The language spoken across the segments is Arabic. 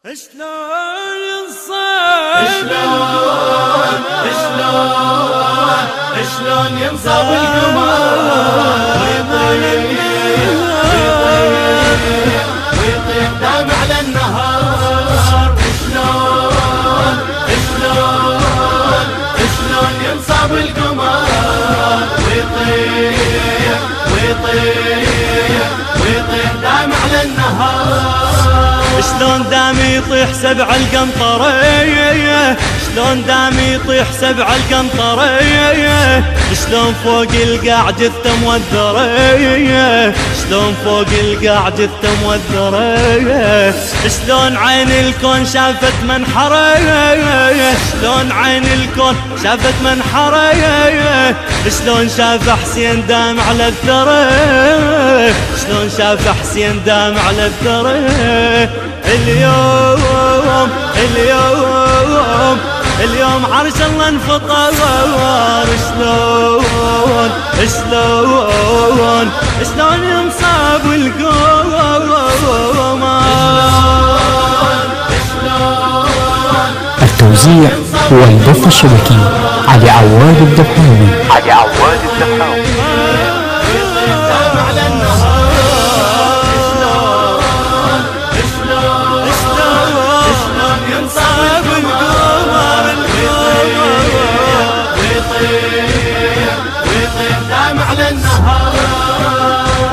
شلون ينصاب شلون ينصاب القمر ويطيح دام على النهار. شلون ينصاب القمر ويطيح دام على النهار. شلون دام يطيح سبع القنطرية، شلون دام يطيح سبع القنطرية، شلون فوق القاع جثة موذرية، شلون فوق القاع جثة موذرية، شلون عين الكون شافت منحرية، شلون عين الكون شافت منحرية، شلون شاف حسين دام على الثرى، شلون شاف حسين دام على الثرى. اليوم عرش الله انفطر. شلون ينصاب القمر. التوزيع والبث الشبكي علي عواد الدبحاني.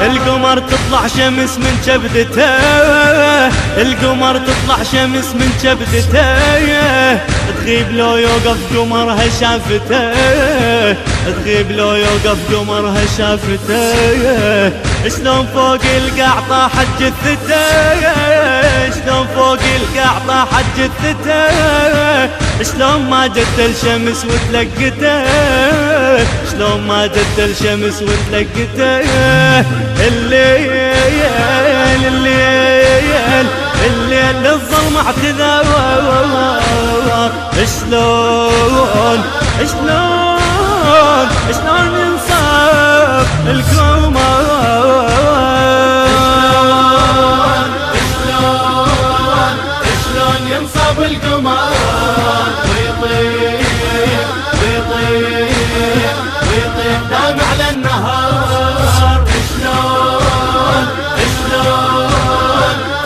القمر تطلع شمس من كبدته، القمر تطلع شمس من كبدته، تغيب لو يوقف قمرها شافته، تغيب لو يوقف قمرها شافته. شلون فوق القاع طاحت جثته، شلون فوق القاع طاحت جثته، شلون ما جت الشمس وتلقته، شلون ما جت الشمس وتلقته. الليل للظلم اعتذر. شلون ينصاب القمر. شلون ينصاب القمر ويطيح دام على النهار.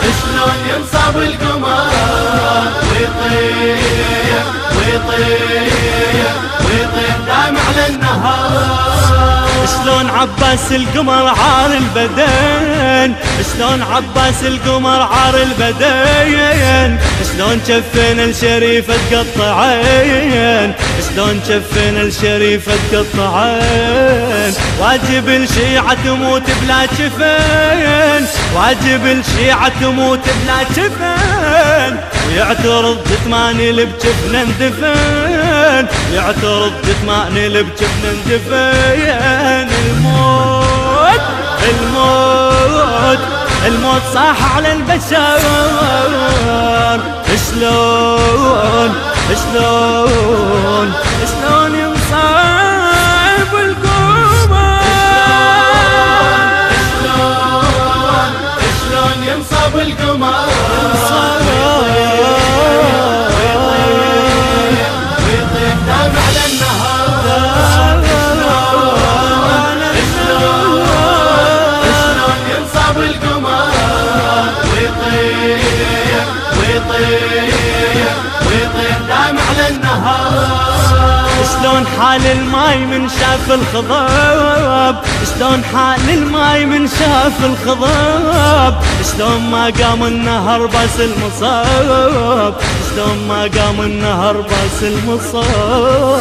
شلون ينصاب القمر ويطيح دام على النهار. شلون عباس القمر عار البدن، شلون عباس القمر عار البدن، شلون جفنا الشريفة تقطعين، شلون جفنا الشريفة تقطعين. واجب الشيعة تموت بلا جفن، واجب الشيعة تموت بلا جفن، ويعترض جثماني لبجفن اندفن، يعترض جثماني لبجفن اندفن. الموت صاح على البشر. شلون ينصاب القمر. شلون ينصاب القمر ويطيح دام على النهار. شلون ينصاب القمر ويطيح دام على النهار. شلون حال الماي من شاف الخضاب، شلون حال الماي من شاف الخضاب، شلون ما قام النهر بس المصاب، شلون ما قام النهر بس المصاب.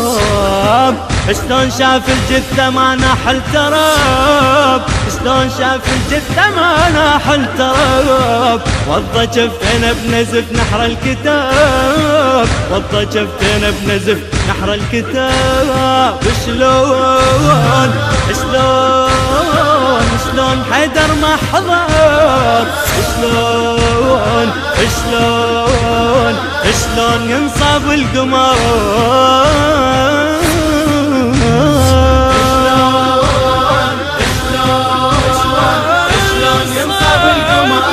شلون شاف الجثة ما ناح التراب، شلون شاف الجثة ما ناح التراب. وضى جفنا بنزف نحر الكتاب، وضى جفنا بنزف نحر الكتاب. شلون حيدر ما حضر. شلون ينصاب القمر. شلون ينصاب القمر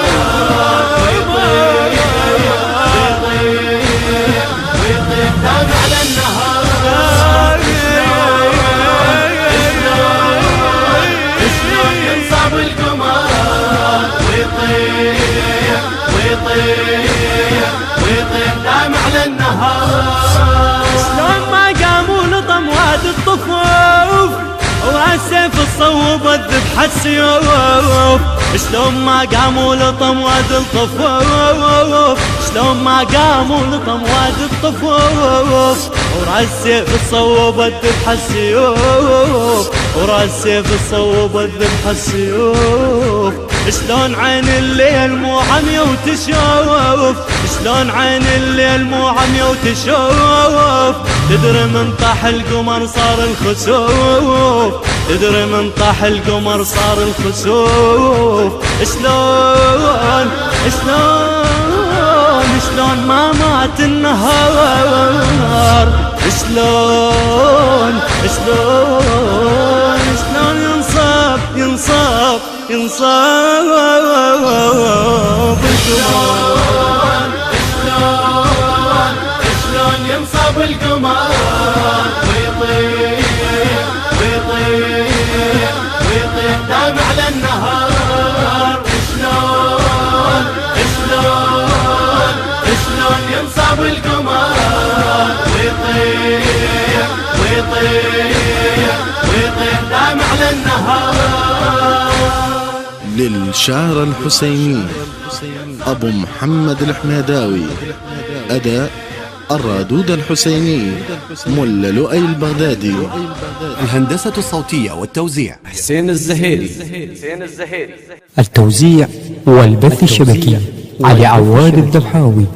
ذبح السيوف، شلون ما قاموا لطم واد الطفوف، شلون ما قاموا لطم واد الطفوف، وراس السيف تصوبت ذبح السيوف، وراس السيف تصوبت ذبح السيوف. شلون عين الليل مو عمية وتشوف، شلون عين الليل مو عمية وتشوف، تدري من طاح القمر صار الخسوف، تدري من طاح القمر صار الخسوف. شلون شلون شلون ما مات النهار، شلون شلون شلون ينصاب ينصاب ينصاب القمر، شلون ينصاب القمر ويطير ويطير ويطير دام على النهار. شلون شلون شلون ينصاب القمر ويطير ويطير ويطير دام على النهار. للشاعر الحسيني أبو محمد الحميداوي، أداء الرادود الحسيني ملا لؤي البغدادي، الهندسة الصوتية والتوزيع حسين الزهيري. التوزيع والبث الشبكي علي عواد الذبحاوي.